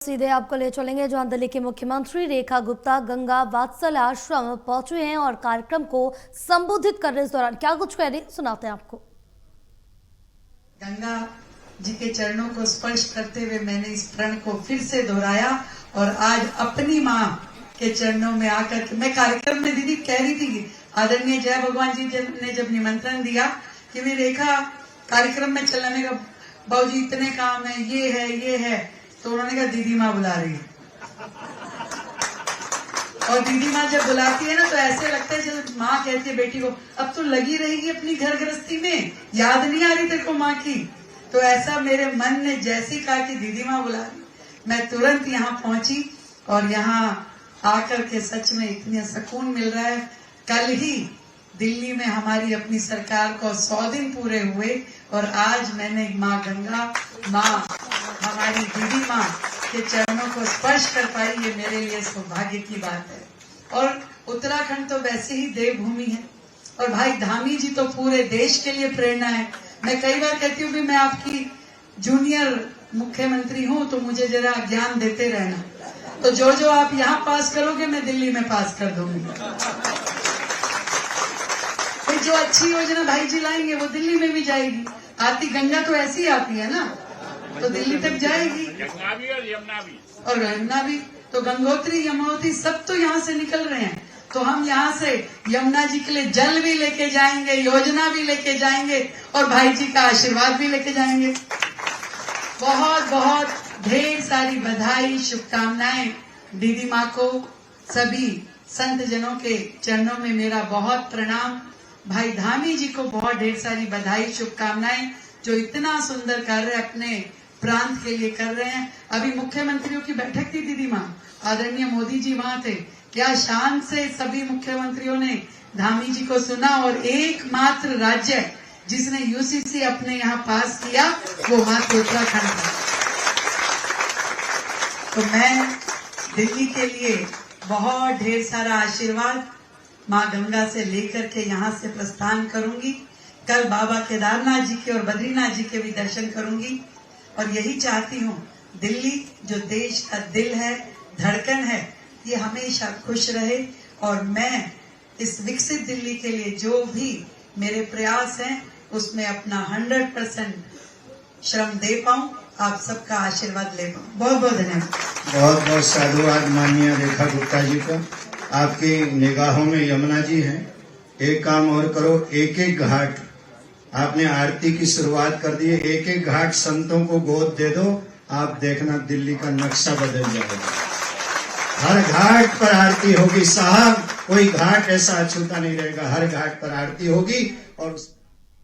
सीधे आपको ले चलेंगे जहां दिल्ली की मुख्यमंत्री रेखा गुप्ता गंगा वात्सल्य आश्रम पहुंचे हैं और कार्यक्रम को संबोधित कर रहे इस दौरान क्या कुछ कह रही सुनाते हैं आपको। गंगा जी के चरणों को स्पर्श करते हुए मैंने इस प्रण को फिर से दोहराया और आज अपनी माँ के चरणों में आकर के मैं कार्यक्रम में दीदी कह रही थी आदरणीय जय भगवान जी ने जब निमंत्रण दिया कि भी रेखा कार्यक्रम में चलने का बाबूजी इतने काम है ये है तो उन्होंने कहा दीदी माँ बुला रही है। और दीदी माँ जब बुलाती है ना तो ऐसे लगता है जब माँ कहती है बेटी को अब तो लगी रहेगी अपनी घर गृहस्थी में, याद नहीं आ रही तेरे को माँ की। तो ऐसा मेरे मन ने जैसे कहा कि दीदी माँ बुला रही, मैं तुरंत यहाँ पहुंची और यहाँ आकर के सच में इतना सुकून मिल रहा है। कल ही दिल्ली में हमारी अपनी सरकार को 100 दिन पूरे हुए और आज मैंने माँ गंगा माँ हमारी दीदी माँ के चरणों को स्पर्श कर पाई, ये मेरे लिए सौभाग्य की बात है। और उत्तराखंड तो वैसे ही देवभूमि है और भाई धामी जी तो पूरे देश के लिए प्रेरणा है। मैं कई बार कहती हूँ कि मैं आपकी जूनियर मुख्यमंत्री हूँ तो मुझे जरा ज्ञान देते रहना, तो जो आप यहाँ पास करोगे मैं दिल्ली में पास कर दूंगी। जो अच्छी योजना भाई जी लाएंगे वो दिल्ली में भी जाएगी। आती गंगा तो ऐसी आती है ना तो दिल्ली तक जाएगी और यमुना भी तो गंगोत्री यमुनोत्री सब तो यहाँ से निकल रहे हैं। तो हम यहाँ से यमुना जी के लिए जल भी लेके जाएंगे, योजना भी लेके जाएंगे और भाई जी का आशीर्वाद भी लेके जाएंगे। बहुत बहुत ढेर सारी बधाई शुभकामनाएं दीदी माँ को, सभी संत जनों के चरणों में मेरा बहुत प्रणाम। भाई धामी जी को बहुत ढेर सारी बधाई शुभकामनाएं जो इतना सुंदर कार्य अपने प्रांत के लिए कर रहे हैं। अभी मुख्यमंत्रियों की बैठक थी दीदी माँ, आदरणीय मोदी जी वहां थे, क्या शान से सभी मुख्यमंत्रियों ने धामी जी को सुना और एकमात्र राज्य जिसने यूसीसी अपने यहाँ पास किया वो मात्र उत्तराखंड था। तो मैं दिल्ली के लिए बहुत ढेर सारा आशीर्वाद माँ गंगा से लेकर के यहाँ से प्रस्थान करूंगी। कल बाबा केदारनाथ जी के और बद्रीनाथ जी के भी दर्शन करूंगी और यही चाहती हूँ दिल्ली जो देश का दिल है, धड़कन है, ये हमेशा खुश रहे और मैं इस विकसित दिल्ली के लिए जो भी मेरे प्रयास हैं उसमें अपना 100% श्रम दे पाऊं, आप सबका आशीर्वाद ले पाऊं। बहुत बहुत धन्यवाद। बहुत बहुत साधुवाद माननीय रेखा गुप्ता जी का। आपकी निगाहों में यमुना जी हैं। एक काम और करो, एक एक घाट आपने आरती की शुरुआत कर दी है, एक एक घाट संतों को गोद दे दो, आप देखना दिल्ली का नक्शा बदल जाएगा। हर घाट पर आरती होगी साहब, कोई घाट ऐसा अछूता नहीं रहेगा, हर घाट पर आरती होगी और